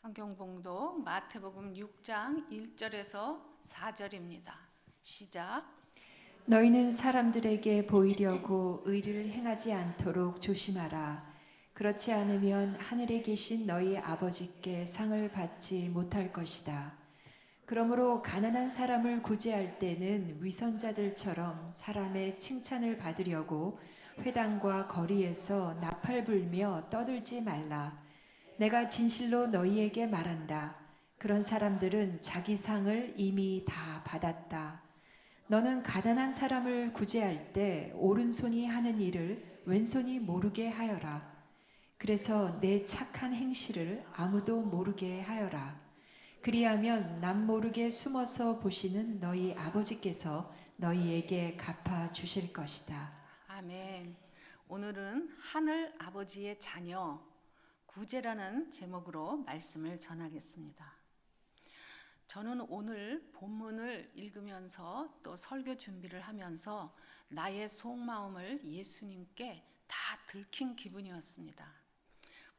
성경 봉독 마태복음 6장 1절에서 4절입니다. 시작. 너희는 사람들에게 보이려고 의를 행하지 않도록 조심하라. 그렇지 않으면 하늘에 계신 너희 아버지께 상을 받지 못할 것이다. 그러므로 가난한 사람을 구제할 때는 위선자들처럼 사람의 칭찬을 받으려고 회당과 거리에서 나팔 불며 떠들지 말라. 내가 진실로 너희에게 말한다. 그런 사람들은 자기 상을 이미 다 받았다. 너는 가난한 사람을 구제할 때 오른손이 하는 일을 왼손이 모르게 하여라. 그래서 내 착한 행실을 아무도 모르게 하여라. 그리하면 남 모르게 숨어서 보시는 너희 아버지께서 너희에게 갚아 주실 것이다. 아멘. 오늘은 하늘 아버지의 자녀 구제라는 제목으로 말씀을 전하겠습니다. 저는 오늘 본문을 읽으면서 또 설교 준비를 하면서 나의 속마음을 예수님께 다 들킨 기분이었습니다.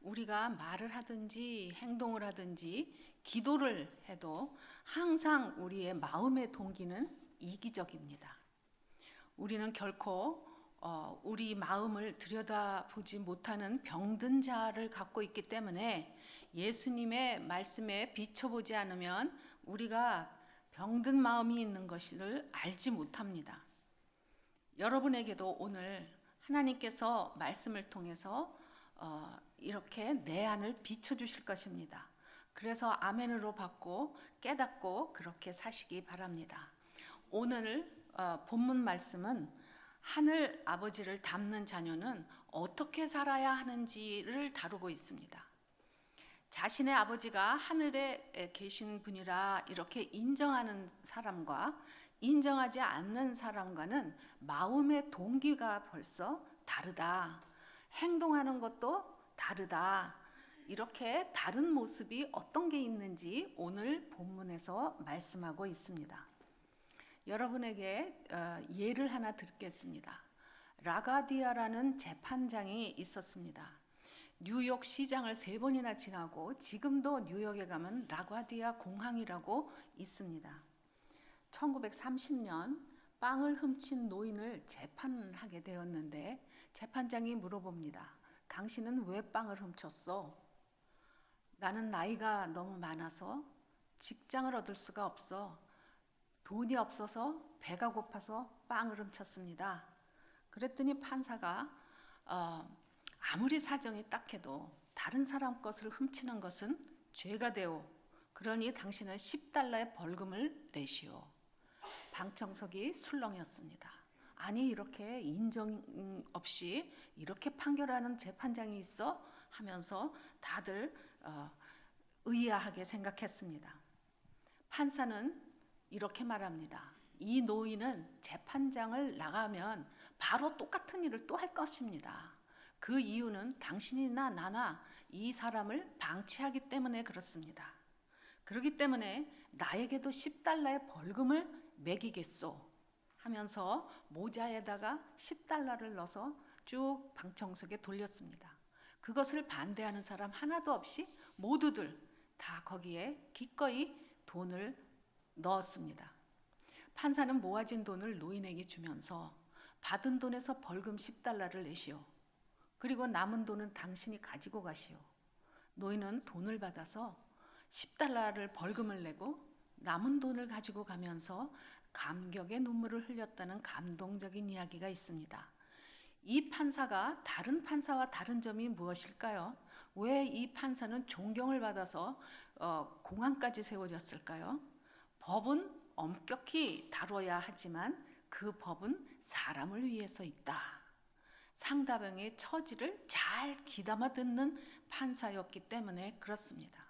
우리가 말을 하든지 행동을 하든지 기도를 해도 항상 우리의 마음의 동기는 이기적입니다. 우리는 결코 우리 마음을 들여다보지 못하는 병든 자를 갖고 있기 때문에 예수님의 말씀에 비춰보지 않으면 우리가 병든 마음이 있는 것을 알지 못합니다. 여러분에게도 오늘 하나님께서 말씀을 통해서 이렇게 내 안을 비춰주실 것입니다. 그래서 아멘으로 받고 깨닫고 그렇게 사시기 바랍니다. 오늘 본문 말씀은 하늘 아버지를 닮는 자녀는 어떻게 살아야 하는지를 다루고 있습니다. 자신의 아버지가 하늘에 계신 분이라 이렇게 인정하는 사람과 인정하지 않는 사람과는 마음의 동기가 벌써 다르다. 행동하는 것도 다르다. 이렇게 다른 모습이 어떤 게 있는지 오늘 본문에서 말씀하고 있습니다. 여러분에게 예를 하나 드리겠습니다. 라가디아라는 재판장이 있었습니다. 뉴욕 시장을 3번이나 지나고 지금도 뉴욕에 가면 라가디아 공항이라고 있습니다. 1930년 빵을 훔친 노인을 재판하게 되었는데 재판장이 물어봅니다. 당신은 왜 빵을 훔쳤어? 나는 나이가 너무 많아서 직장을 얻을 수가 없어. 돈이 없어서 배가 고파서 빵을 훔쳤습니다. 그랬더니 판사가 아무리 사정이 딱해도 다른 사람 것을 훔치는 것은 죄가 되오. 그러니 당신은 10달러의 벌금을 내시오. 방청석이 술렁이었습니다. 아니 이렇게 인정 없이 이렇게 판결하는 재판장이 있어? 하면서 다들 의아하게 생각했습니다. 판사는 이렇게 말합니다. 이 노인은 재판장을 나가면 바로 똑같은 일을 또 할 것입니다. 그 이유는 당신이나 나나 이 사람을 방치하기 때문에 그렇습니다. 그렇기 때문에 나에게도 10달러의 벌금을 매기겠소 하면서 모자에다가 10달러를 넣어서 쭉 방청석에 돌렸습니다. 그것을 반대하는 사람 하나도 없이 모두들 다 거기에 기꺼이 돈을 넣었습니다. 판사는 모아진 돈을 노인에게 주면서 받은 돈에서 벌금 10달러를 내시오. 그리고 남은 돈은 당신이 가지고 가시오. 노인은 돈을 받아서 10달러를 벌금을 내고 남은 돈을 가지고 가면서 감격의 눈물을 흘렸다는 감동적인 이야기가 있습니다. 이 판사가 다른 판사와 다른 점이 무엇일까요? 왜 이 판사는 존경을 받아서 공항까지 세워졌을까요? 법은 엄격히 다뤄야 하지만 그 법은 사람을 위해서 있다. 상대방의 처지를 잘 귀담아 듣는 판사였기 때문에 그렇습니다.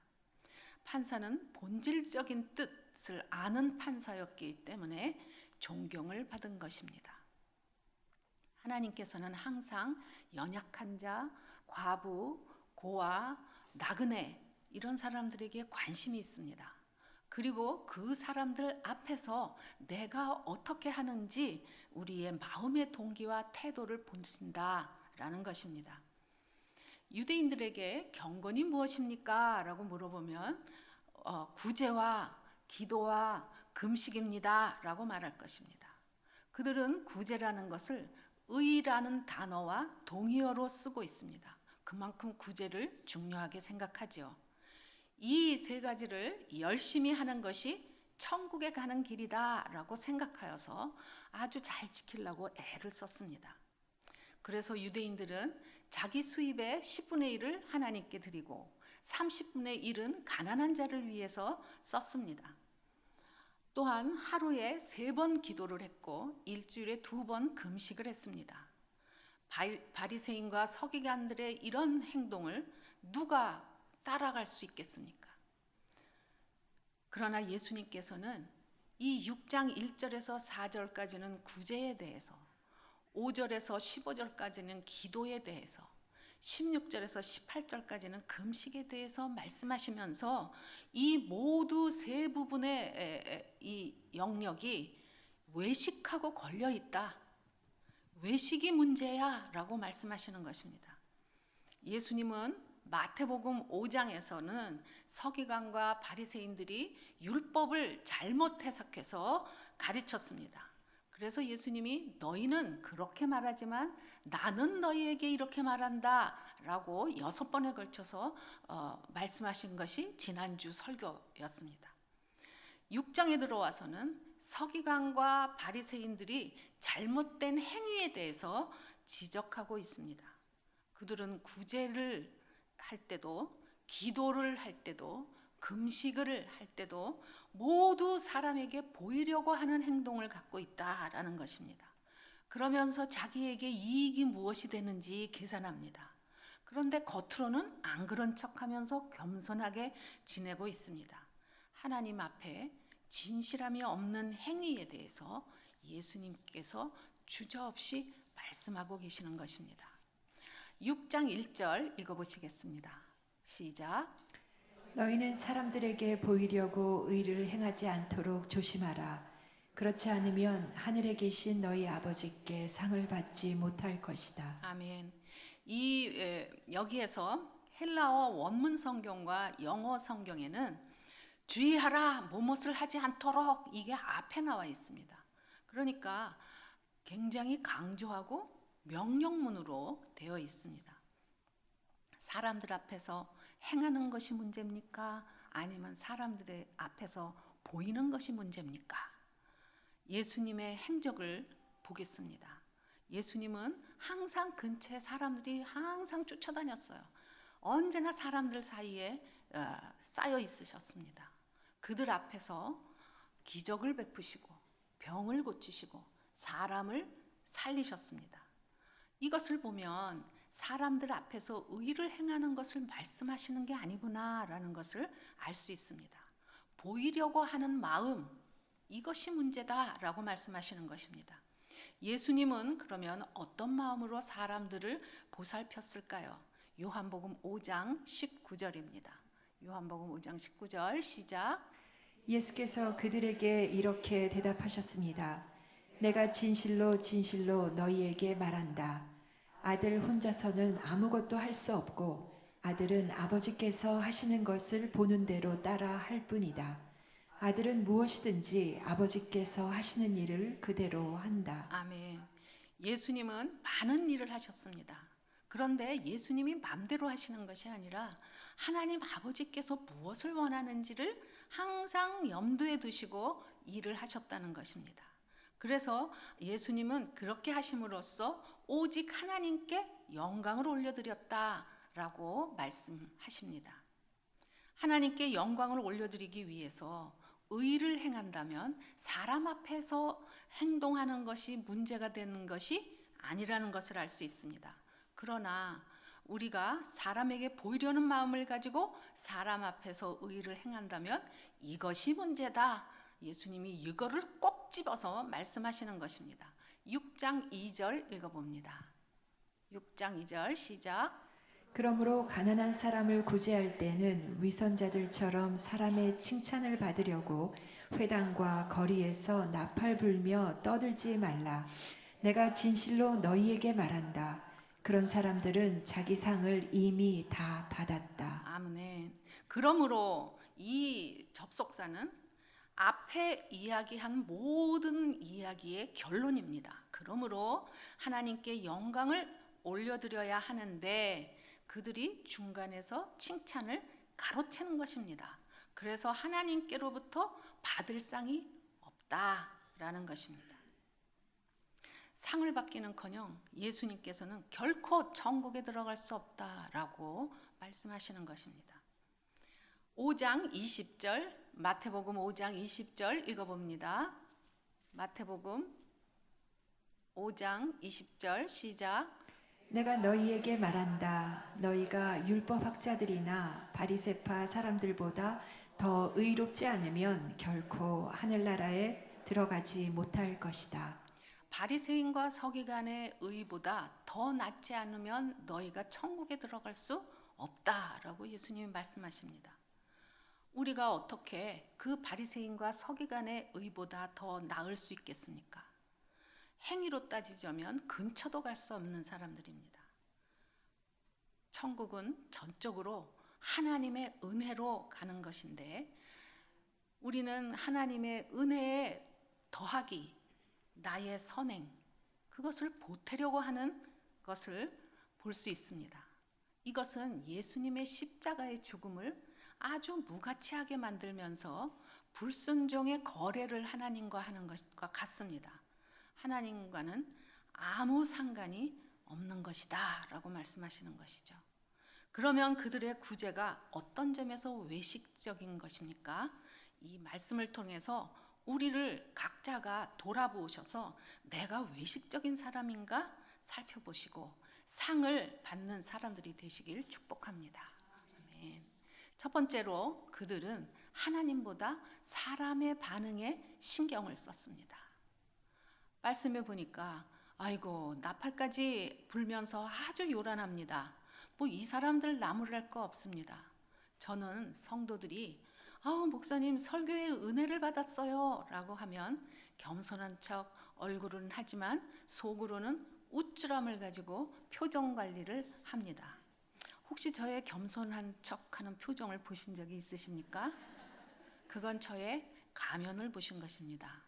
판사는 본질적인 뜻을 아는 판사였기 때문에 존경을 받은 것입니다. 하나님께서는 항상 연약한 자, 과부, 고아, 나그네 이런 사람들에게 관심이 있습니다. 그리고 그 사람들 앞에서 내가 어떻게 하는지 우리의 마음의 동기와 태도를 보신다라는 것입니다. 유대인들에게 경건이 무엇입니까? 라고 물어보면 구제와 기도와 금식입니다. 라고 말할 것입니다. 그들은 구제라는 것을 의라는 단어와 동의어로 쓰고 있습니다. 그만큼 구제를 중요하게 생각하죠. 이 세 가지를 열심히 하는 것이 천국에 가는 길이다 라고 생각하여서 아주 잘 지키려고 애를 썼습니다. 그래서 유대인들은 자기 수입의 10분의 1을 하나님께 드리고 30분의 1은 가난한 자를 위해서 썼습니다. 또한 하루에 3번 기도를 했고 일주일에 2번 금식을 했습니다. 바리새인과 서기관들의 이런 행동을 누가 따라갈 수 있겠습니까? 그러나 예수님께서는 이 6장 1절에서 4절까지는 구제에 대해서, 5절에서 15절까지는 기도에 대해서, 16절에서 18절까지는 금식에 대해서 말씀하시면서 이 모두 세 부분의 이 영역이 외식하고 걸려 있다. 외식이 문제야 라고 말씀하시는 것입니다. 예수님은 마태복음 5장에서는 서기관과 바리새인들이 율법을 잘못 해석해서 가르쳤습니다. 그래서 예수님이 너희는 그렇게 말하지만 나는 너희에게 이렇게 말한다 라고 6번에 걸쳐서 말씀하신 것이 지난주 설교였습니다. 6장에 들어와서는 서기관과 바리새인들이 잘못된 행위에 대해서 지적하고 있습니다. 그들은 구제를 할 때도, 기도를 할 때도, 금식을 할 때도 모두 사람에게 보이려고 하는 행동을 갖고 있다라는 것입니다. 그러면서 자기에게 이익이 무엇이 되는지 계산합니다. 그런데 겉으로는 안 그런 척하면서 겸손하게 지내고 있습니다. 하나님 앞에 진실함이 없는 행위에 대해서 예수님께서 주저없이 말씀하고 계시는 것입니다. 6장 1절 읽어보시겠습니다. 시작. 너희는 사람들에게 보이려고 의를 행하지 않도록 조심하라. 그렇지 않으면 하늘에 계신 너희 아버지께 상을 받지 못할 것이다. 아멘. 여기에서 헬라어 원문 성경과 영어 성경에는 주의하라, 무엇을 하지 않도록 이게 앞에 나와 있습니다. 그러니까 굉장히 강조하고 명령문으로 되어 있습니다. 사람들 앞에서 행하는 것이 문제입니까? 아니면 사람들의 앞에서 보이는 것이 문제입니까? 예수님의 행적을 보겠습니다. 예수님은 항상 근처에 사람들이 항상 쫓아다녔어요. 언제나 사람들 사이에 쌓여 있으셨습니다. 그들 앞에서 기적을 베푸시고 병을 고치시고 사람을 살리셨습니다. 이것을 보면 사람들 앞에서 의를 행하는 것을 말씀하시는 게 아니구나라는 것을 알 수 있습니다. 보이려고 하는 마음, 이것이 문제다라고 말씀하시는 것입니다. 예수님은 그러면 어떤 마음으로 사람들을 보살폈을까요? 요한복음 5장 19절입니다. 요한복음 5장 19절 시작. 예수께서 그들에게 이렇게 대답하셨습니다. 내가 진실로 진실로 너희에게 말한다. 아들 혼자서는 아무것도 할 수 없고 아들은 아버지께서 하시는 것을 보는 대로 따라 할 뿐이다. 아들은 무엇이든지 아버지께서 하시는 일을 그대로 한다. 아멘. 예수님은 많은 일을 하셨습니다. 그런데 예수님이 마음대로 하시는 것이 아니라 하나님 아버지께서 무엇을 원하는지를 항상 염두에 두시고 일을 하셨다는 것입니다. 그래서 예수님은 그렇게 하심으로써 오직 하나님께 영광을 올려드렸다라고 말씀하십니다. 하나님께 영광을 올려드리기 위해서 의를 행한다면 사람 앞에서 행동하는 것이 문제가 되는 것이 아니라는 것을 알 수 있습니다. 그러나 우리가 사람에게 보이려는 마음을 가지고 사람 앞에서 의를 행한다면 이것이 문제다. 예수님이 이거를 꼭 집어서 말씀하시는 것입니다. 6장 2절 읽어봅니다. 6장 2절 시작. 그러므로 가난한 사람을 구제할 때는 위선자들처럼 사람의 칭찬을 받으려고 회당과 거리에서 나팔 불며 떠들지 말라. 내가 진실로 너희에게 말한다. 그런 사람들은 자기 상을 이미 다 받았다. 아멘. 그러므로 이 접속사는 앞에 이야기한 모든 이야기의 결론입니다. 그러므로 하나님께 영광을 올려드려야 하는데 그들이 중간에서 칭찬을 가로채는 것입니다. 그래서 하나님께로부터 받을 상이 없다라는 것입니다. 상을 받기는커녕 예수님께서는 결코 천국에 들어갈 수 없다라고 말씀하시는 것입니다. 5장 20절, 마태복음 5장 20절 읽어봅니다. 마태복음 5장 20절 시작. 내가 너희에게 말한다. 너희가 율법학자들이나 바리새파 사람들보다 더 의롭지 않으면 결코 하늘나라에 들어가지 못할 것이다. 바리새인과 서기관의 의보다 더 낫지 않으면 너희가 천국에 들어갈 수 없다라고 예수님이 말씀하십니다. 우리가 어떻게 그 바리새인과 서기관의 의보다 더 나을 수 있겠습니까? 행위로 따지자면 근처도 갈 수 없는 사람들입니다. 천국은 전적으로 하나님의 은혜로 가는 것인데 우리는 하나님의 은혜에 더하기, 나의 선행, 그것을 보태려고 하는 것을 볼 수 있습니다. 이것은 예수님의 십자가의 죽음을 아주 무가치하게 만들면서 불순종의 거래를 하나님과 하는 것과 같습니다. 하나님과는 아무 상관이 없는 것이다 라고 말씀하시는 것이죠. 그러면 그들의 구제가 어떤 점에서 외식적인 것입니까? 이 말씀을 통해서 우리를 각자가 돌아보셔서 내가 외식적인 사람인가 살펴보시고 상을 받는 사람들이 되시길 축복합니다. 아멘. 첫 번째로 그들은 하나님보다 사람의 반응에 신경을 썼습니다. 말씀해 보니까 아이고 나팔까지 불면서 아주 요란합니다. 뭐 이 사람들 나무랄 거 없습니다. 저는 성도들이 목사님 설교에 은혜를 받았어요 라고 하면 겸손한 척 얼굴은 하지만 속으로는 우쭐함을 가지고 표정 관리를 합니다. 혹시 저의 겸손한 척하는 표정을 보신 적이 있으십니까? 그건 저의 가면을 보신 것입니다.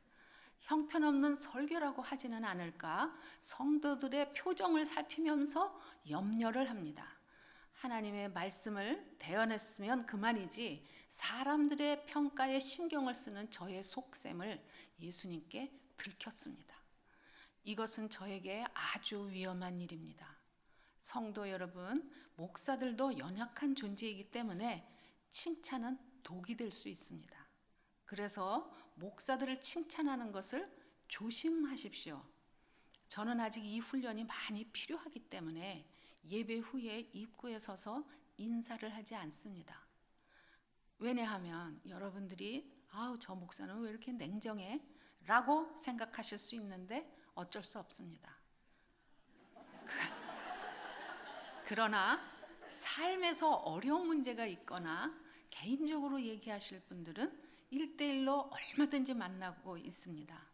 형편없는 설교라고 하지는 않을까 성도들의 표정을 살피면서 염려를 합니다. 하나님의 말씀을 대언했으면 그만이지 사람들의 평가에 신경을 쓰는 저의 속셈을 예수님께 들켰습니다. 이것은 저에게 아주 위험한 일입니다. 성도 여러분, 목사들도 연약한 존재이기 때문에 칭찬은 독이 될 수 있습니다. 그래서 목사들을 칭찬하는 것을 조심하십시오. 저는 아직 이 훈련이 많이 필요하기 때문에 예배 후에 입구에 서서 인사를 하지 않습니다. 왜냐하면 여러분들이 저 목사는 왜 이렇게 냉정해? 라고 생각하실 수 있는데 어쩔 수 없습니다. 그러나 삶에서 어려운 문제가 있거나 개인적으로 얘기하실 분들은 1대1로 얼마든지 만나고 있습니다.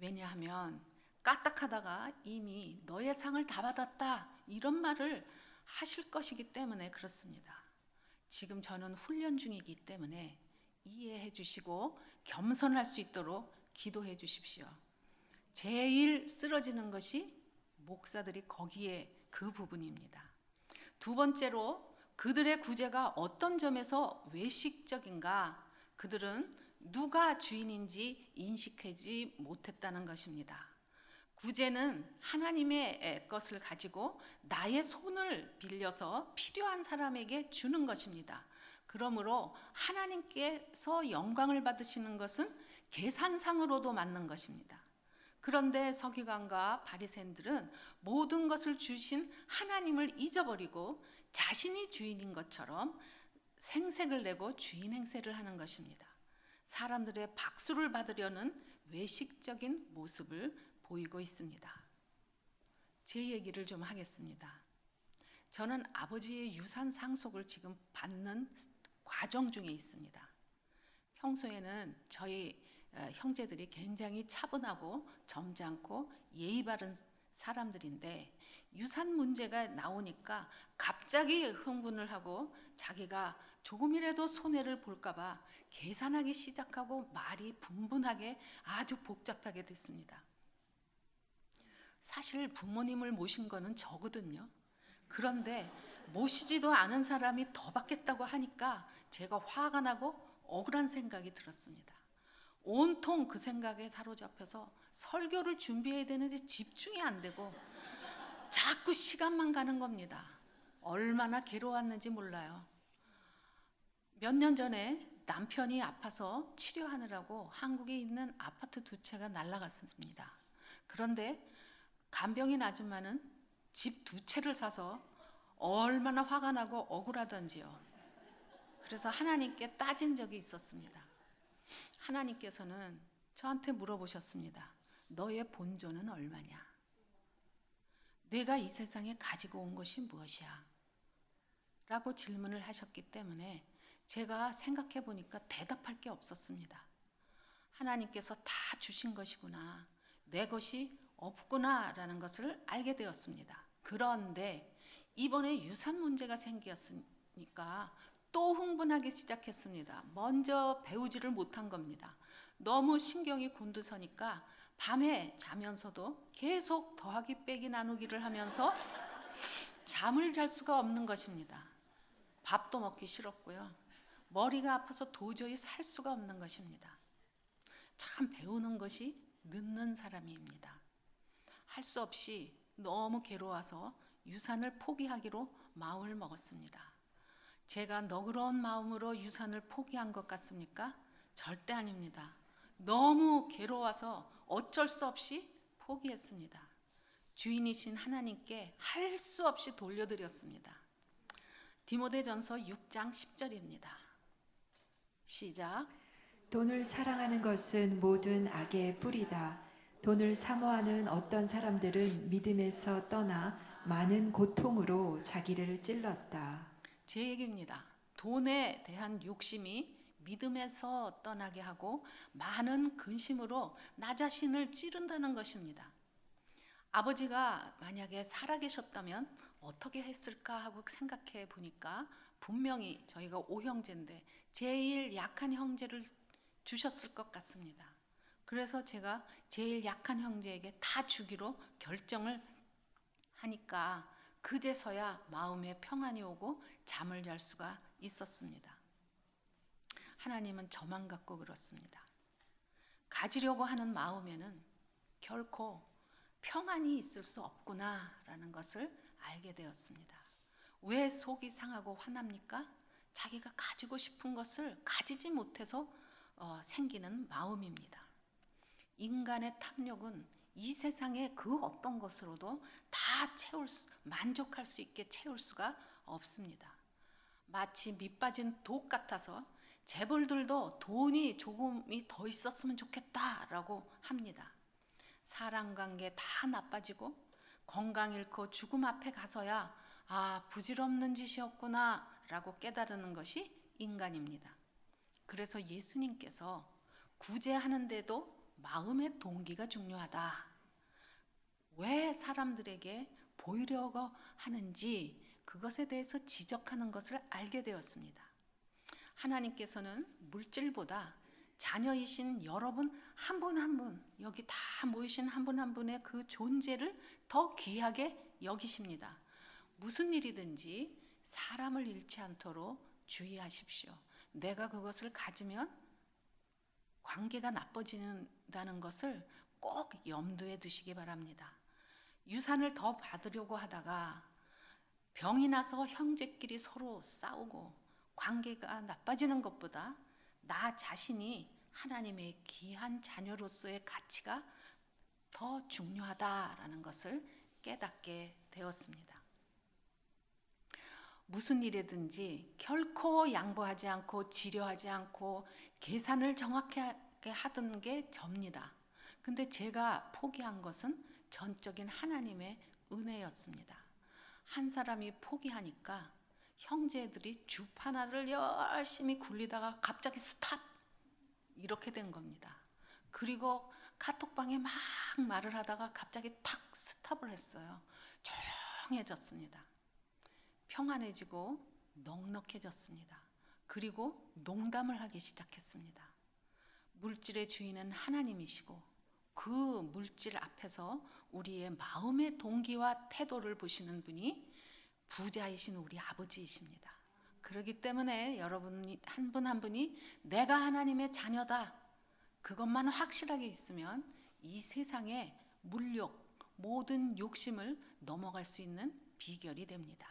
왜냐하면 까딱하다가 이미 너의 상을 다 받았다 이런 말을 하실 것이기 때문에 그렇습니다. 지금 저는 훈련 중이기 때문에 이해해 주시고 겸손할 수 있도록 기도해 주십시오. 제일 쓰러지는 것이 목사들이 거기에 그 부분입니다. 두 번째로 그들의 구제가 어떤 점에서 외식적인가? 그들은 누가 주인인지 인식하지 못했다는 것입니다. 구제는 하나님의 것을 가지고 나의 손을 빌려서 필요한 사람에게 주는 것입니다. 그러므로 하나님께서 영광을 받으시는 것은 계산상으로도 맞는 것입니다. 그런데 서기관과 바리새인들은 모든 것을 주신 하나님을 잊어버리고 자신이 주인인 것처럼 생색을 내고 주인 행세를 하는 것입니다. 사람들의 박수를 받으려는 외식적인 모습을 보이고 있습니다. 제 얘기를 좀 하겠습니다. 저는 아버지의 유산 상속을 지금 받는 과정 중에 있습니다. 평소에는 저희 형제들이 굉장히 차분하고 점잖고 예의 바른 사람들인데 유산 문제가 나오니까 갑자기 흥분을 하고 자기가 조금이라도 손해를 볼까봐 계산하기 시작하고 말이 분분하게 아주 복잡하게 됐습니다. 사실 부모님을 모신 거는 저거든요. 그런데 모시지도 않은 사람이 더 받겠다고 하니까 제가 화가 나고 억울한 생각이 들었습니다. 온통 그 생각에 사로잡혀서 설교를 준비해야 되는데 집중이 안 되고 자꾸 시간만 가는 겁니다. 얼마나 괴로웠는지 몰라요. 몇 년 전에 남편이 아파서 치료하느라고 한국에 있는 아파트 2채가 날아갔습니다. 그런데 간병인 아줌마는 집 2채를 사서 얼마나 화가 나고 억울하던지요. 그래서 하나님께 따진 적이 있었습니다. 하나님께서는 저한테 물어보셨습니다. 너의 본전은 얼마냐? 내가 이 세상에 가지고 온 것이 무엇이야? 라고 질문을 하셨기 때문에 제가 생각해 보니까 대답할 게 없었습니다. 하나님께서 다 주신 것이구나, 내 것이 없구나 라는 것을 알게 되었습니다. 그런데 이번에 유산 문제가 생겼으니까 또 흥분하기 시작했습니다. 먼저 배우지를 못한 겁니다. 너무 신경이 곤두서니까 밤에 자면서도 계속 더하기 빼기 나누기를 하면서 잠을 잘 수가 없는 것입니다. 밥도 먹기 싫었고요. 머리가 아파서 도저히 살 수가 없는 것입니다. 참 배우는 것이 늦는 사람입니다. 할 수 없이 너무 괴로워서 유산을 포기하기로 마음을 먹었습니다. 제가 너그러운 마음으로 유산을 포기한 것 같습니까? 절대 아닙니다. 너무 괴로워서 어쩔 수 없이 포기했습니다. 주인이신 하나님께 할 수 없이 돌려드렸습니다. 디모데전서 6장 10절입니다. 시작. 돈을 사랑하는 것은 모든 악의 뿌리다. 돈을 사모하는 어떤 사람들은 믿음에서 떠나 많은 고통으로 자기를 찔렀다. 제 얘기입니다. 돈에 대한 욕심이 믿음에서 떠나게 하고 많은 근심으로 나 자신을 찌른다는 것입니다. 아버지가 만약에 살아계셨다면 어떻게 했을까 하고 생각해 보니까 분명히 저희가 5형제인데 제일 약한 형제를 주셨을 것 같습니다. 그래서 제가 제일 약한 형제에게 다 주기로 결정을 하니까 그제서야 마음에 평안이 오고 잠을 잘 수가 있었습니다. 하나님은 저만 갖고 그렇습니다. 가지려고 하는 마음에는 결코 평안이 있을 수 없구나라는 것을 알게 되었습니다. 왜 속이 상하고 화납니까? 자기가 가지고 싶은 것을 가지지 못해서 생기는 마음입니다. 인간의 탐욕은 이 세상의 그 어떤 것으로도 다 만족할 수 있게 채울 수가 없습니다. 마치 밑빠진 독 같아서 재벌들도 돈이 조금이 더 있었으면 좋겠다라고 합니다. 사람관계 다 나빠지고 건강 잃고 죽음 앞에 가서야 부질없는 짓이었구나 라고 깨달는 것이 인간입니다. 그래서 예수님께서 구제하는데도 마음의 동기가 중요하다. 왜 사람들에게 보이려고 하는지 그것에 대해서 지적하는 것을 알게 되었습니다. 하나님께서는 물질보다 자녀이신 여러분 한 분 한 분, 여기 다 모이신 한 분 한 분의 그 존재를 더 귀하게 여기십니다. 무슨 일이든지 사람을 잃지 않도록 주의하십시오. 내가 그것을 가지면 관계가 나빠진다는 것을 꼭 염두에 두시기 바랍니다. 유산을 더 받으려고 하다가 병이 나서 형제끼리 서로 싸우고 관계가 나빠지는 것보다 나 자신이 하나님의 귀한 자녀로서의 가치가 더 중요하다라는 것을 깨닫게 되었습니다. 무슨 일이든지 결코 양보하지 않고 지려하지 않고 계산을 정확하게 하던 게 접니다. 근데 제가 포기한 것은 전적인 하나님의 은혜였습니다. 한 사람이 포기하니까 형제들이 주파나를 열심히 굴리다가 갑자기 스탑! 이렇게 된 겁니다. 그리고 카톡방에 막 말을 하다가 갑자기 탁 스탑을 했어요. 조용해졌습니다. 평안해지고 넉넉해졌습니다. 그리고 농담을 하기 시작했습니다. 물질의 주인은 하나님이시고 그 물질 앞에서 우리의 마음의 동기와 태도를 보시는 분이 부자이신 우리 아버지이십니다. 그렇기 때문에 여러분이 한 분 한 분이 내가 하나님의 자녀다, 그것만 확실하게 있으면 이 세상의 물욕, 모든 욕심을 넘어갈 수 있는 비결이 됩니다.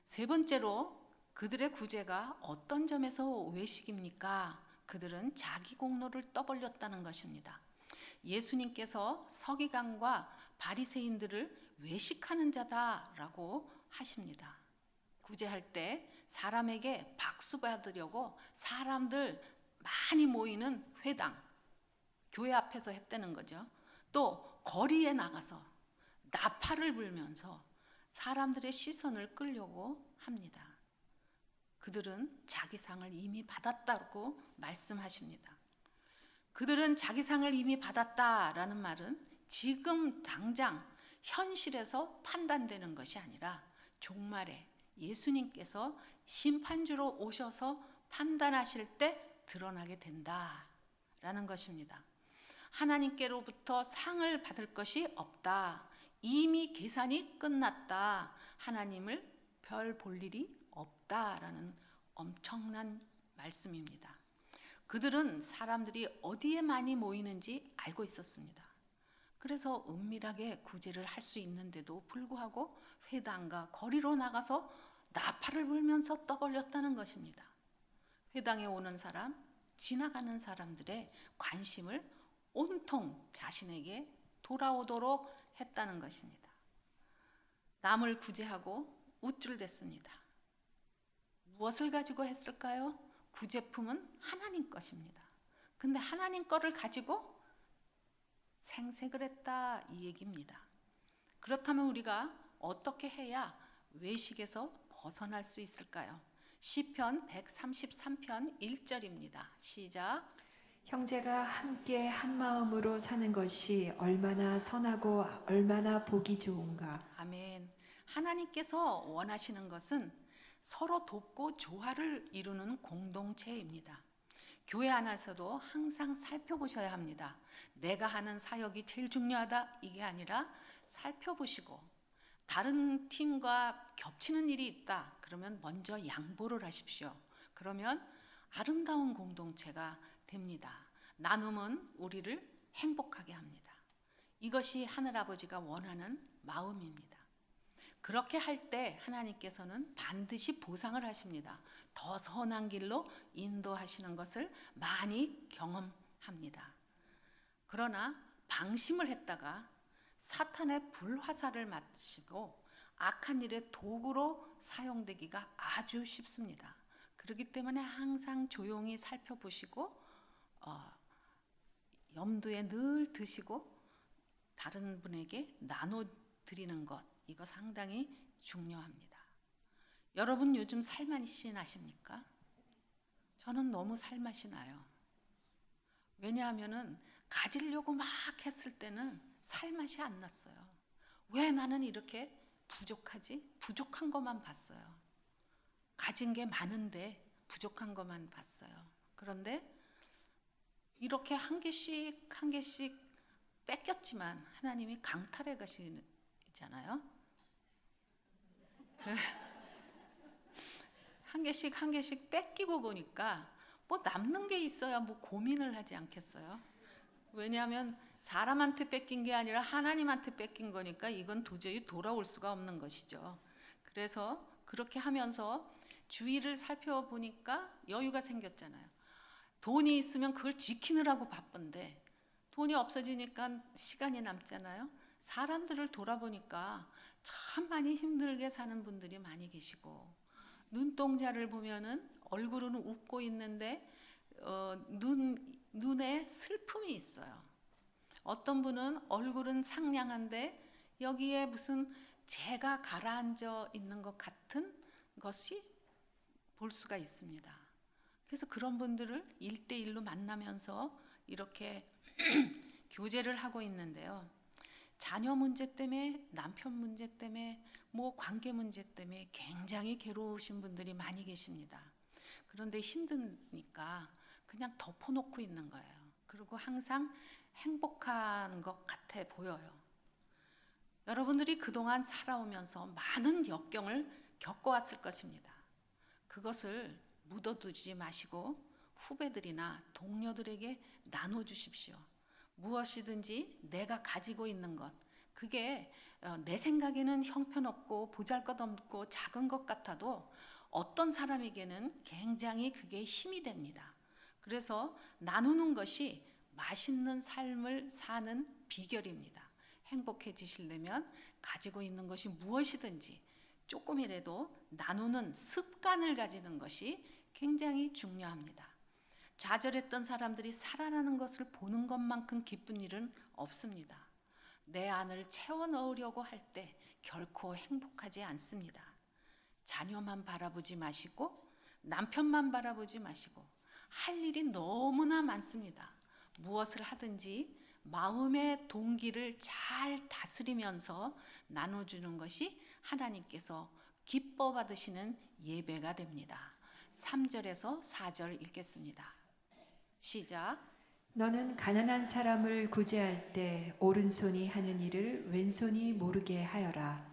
세 번째로 그들의 구제가 어떤 점에서 외식입니까? 그들은 자기 공로를 떠벌렸다는 것입니다. 예수님께서 서기관과 바리새인들을 외식하는 자다라고 하십니다. 구제할 때 사람에게 박수 받으려고 사람들 많이 모이는 회당, 교회 앞에서 했다는 거죠. 또 거리에 나가서 나팔을 불면서 사람들의 시선을 끌려고 합니다. 그들은 자기 상을 이미 받았다고 말씀하십니다. 그들은 자기 상을 이미 받았다라는 말은 지금 당장 현실에서 판단되는 것이 아니라 종말에 예수님께서 심판주로 오셔서 판단하실 때 드러나게 된다라는 것입니다. 하나님께로부터 상을 받을 것이 없다. 이미 계산이 끝났다. 하나님을 별 볼 일이 없다라는 엄청난 말씀입니다. 그들은 사람들이 어디에 많이 모이는지 알고 있었습니다. 그래서 은밀하게 구제를 할 수 있는데도 불구하고 회당과 거리로 나가서 나팔을 불면서 떠벌렸다는 것입니다. 회당에 오는 사람, 지나가는 사람들의 관심을 온통 자신에게 돌아오도록 했다는 것입니다. 남을 구제하고 우쭐댔습니다. 무엇을 가지고 했을까요? 구제품은 하나님 것입니다. 근데 하나님 거를 가지고 생색을 했다, 이 얘기입니다. 그렇다면 우리가 어떻게 해야 외식에서 벗어날 수 있을까요? 시편 133편 1절입니다. 시작. 형제가 함께 한 마음으로 사는 것이 얼마나 선하고 얼마나 보기 좋은가. 아멘. 하나님께서 원하시는 것은 서로 돕고 조화를 이루는 공동체입니다. 교회 안에서도 항상 살펴보셔야 합니다. 내가 하는 사역이 제일 중요하다, 이게 아니라 살펴보시고 다른 팀과 겹치는 일이 있다, 그러면 먼저 양보를 하십시오. 그러면 아름다운 공동체가 됩니다. 나눔은 우리를 행복하게 합니다. 이것이 하늘아버지가 원하는 마음입니다. 그렇게 할 때 하나님께서는 반드시 보상을 하십니다. 더 선한 길로 인도하시는 것을 많이 경험합니다. 그러나 방심을 했다가 사탄의 불화살을 맞으시고 악한 일의 도구로 사용되기가 아주 쉽습니다. 그렇기 때문에 항상 조용히 살펴보시고 염두에 늘 두시고 다른 분에게 나눠드리는 것, 이거 상당히 중요합니다. 여러분 요즘 살맛이 나십니까? 저는 너무 살맛이 나요. 왜냐하면은 가지려고 막 했을 때는 살맛이 안 났어요. 왜 나는 이렇게 부족하지? 부족한 것만 봤어요. 가진 게 많은데 부족한 것만 봤어요. 그런데 이렇게 한 개씩 한 개씩 뺏겼지만 하나님이 강탈해 가시잖아요. 한 개씩 한 개씩 뺏기고 보니까 뭐 남는 게 있어야 뭐 고민을 하지 않겠어요? 왜냐하면 사람한테 뺏긴 게 아니라 하나님한테 뺏긴 거니까 이건 도저히 돌아올 수가 없는 것이죠. 그래서 그렇게 하면서 주위를 살펴보니까 여유가 생겼잖아요. 돈이 있으면 그걸 지키느라고 바쁜데 돈이 없어지니까 시간이 남잖아요. 사람들을 돌아보니까 참 많이 힘들게 사는 분들이 많이 계시고, 눈동자를 보면은 얼굴은 웃고 있는데 눈에 슬픔이 있어요. 어떤 분은 얼굴은 상냥한데 여기에 무슨 재가 가라앉아 있는 것 같은 것이 볼 수가 있습니다. 그래서 그런 분들을 1대1로 만나면서 이렇게 교제를 하고 있는데요. 자녀 문제 때문에, 남편 문제 때문에, 뭐 관계 문제 때문에 굉장히 괴로우신 분들이 많이 계십니다. 그런데 힘드니까 그냥 덮어놓고 있는 거예요. 그리고 항상 행복한 것 같아 보여요. 여러분들이 그동안 살아오면서 많은 역경을 겪어왔을 것입니다. 그것을 묻어두지 마시고 후배들이나 동료들에게 나눠주십시오. 무엇이든지 내가 가지고 있는 것, 그게 내 생각에는 형편없고 보잘것없고 작은 것 같아도 어떤 사람에게는 굉장히 그게 힘이 됩니다. 그래서 나누는 것이 맛있는 삶을 사는 비결입니다. 행복해지시려면 가지고 있는 것이 무엇이든지 조금이라도 나누는 습관을 가지는 것이 굉장히 중요합니다. 좌절했던 사람들이 살아나는 것을 보는 것만큼 기쁜 일은 없습니다. 내 안을 채워 넣으려고 할 때 결코 행복하지 않습니다. 자녀만 바라보지 마시고 남편만 바라보지 마시고 할 일이 너무나 많습니다. 무엇을 하든지 마음의 동기를 잘 다스리면서 나눠주는 것이 하나님께서 기뻐 받으시는 예배가 됩니다. 3절에서 4절 읽겠습니다. 시작. 너는 가난한 사람을 구제할 때 오른손이 하는 일을 왼손이 모르게 하여라.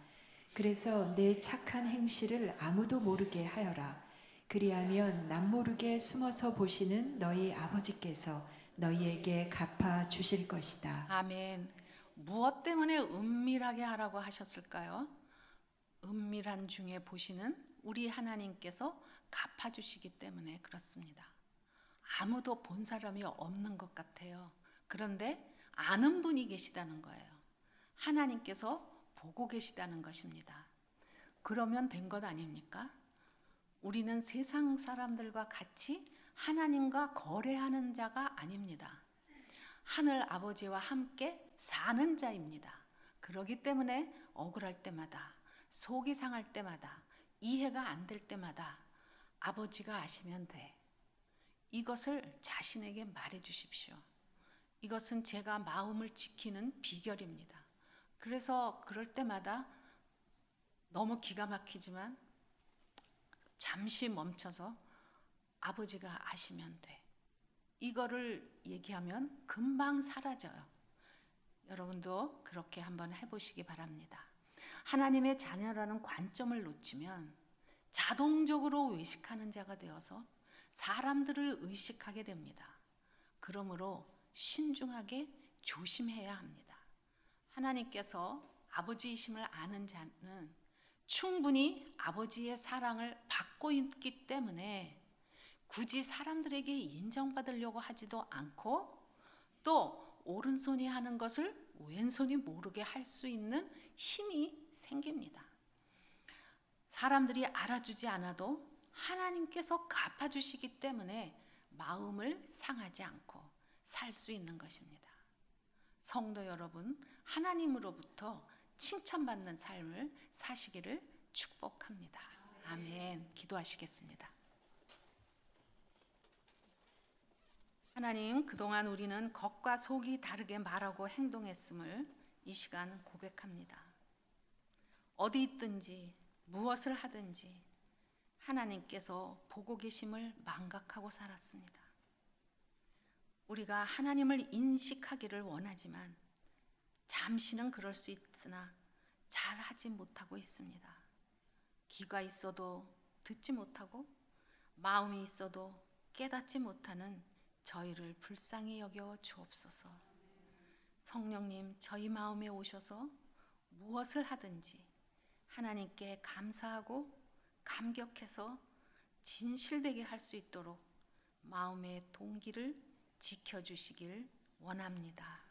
그래서 내 착한 행실을 아무도 모르게 하여라. 그리하면 남모르게 숨어서 보시는 너희 아버지께서 너희에게 갚아 주실 것이다. 아멘. 무엇 때문에 은밀하게 하라고 하셨을까요? 은밀한 중에 보시는 우리 하나님께서 갚아주시기 때문에 그렇습니다. 아무도 본 사람이 없는 것 같아요. 그런데 아는 분이 계시다는 거예요. 하나님께서 보고 계시다는 것입니다. 그러면 된 것 아닙니까? 우리는 세상 사람들과 같이 하나님과 거래하는 자가 아닙니다. 하늘 아버지와 함께 사는 자입니다. 그렇기 때문에 억울할 때마다, 속이 상할 때마다, 이해가 안 될 때마다 아버지가 아시면 돼. 이것을 자신에게 말해 주십시오. 이것은 제가 마음을 지키는 비결입니다. 그래서 그럴 때마다 너무 기가 막히지만 잠시 멈춰서 아버지가 아시면 돼. 이거를 얘기하면 금방 사라져요. 여러분도 그렇게 한번 해보시기 바랍니다. 하나님의 자녀라는 관점을 놓치면 자동적으로 외식하는 자가 되어서 사람들을 의식하게 됩니다. 그러므로 신중하게 조심해야 합니다. 하나님께서 아버지이심을 아는 자는 충분히 아버지의 사랑을 받고 있기 때문에 굳이 사람들에게 인정받으려고 하지도 않고 또 오른손이 하는 것을 왼손이 모르게 할 수 있는 힘이 생깁니다. 사람들이 알아주지 않아도 하나님께서 갚아주시기 때문에 마음을 상하지 않고 살 수 있는 것입니다. 성도 여러분, 하나님으로부터 칭찬받는 삶을 사시기를 축복합니다. 아멘. 기도하시겠습니다. 하나님, 그동안 우리는 겉과 속이 다르게 말하고 행동했음을 이 시간 고백합니다. 어디 있든지 무엇을 하든지 하나님께서 보고 계심을 망각하고 살았습니다. 우리가 하나님을 인식하기를 원하지만 잠시는 그럴 수 있으나 잘 하지 못하고 있습니다. 귀가 있어도 듣지 못하고 마음이 있어도 깨닫지 못하는 저희를 불쌍히 여겨 주옵소서. 성령님, 저희 마음에 오셔서 무엇을 하든지 하나님께 감사하고 감격해서 진실되게 할 수 있도록 마음의 동기를 지켜주시길 원합니다.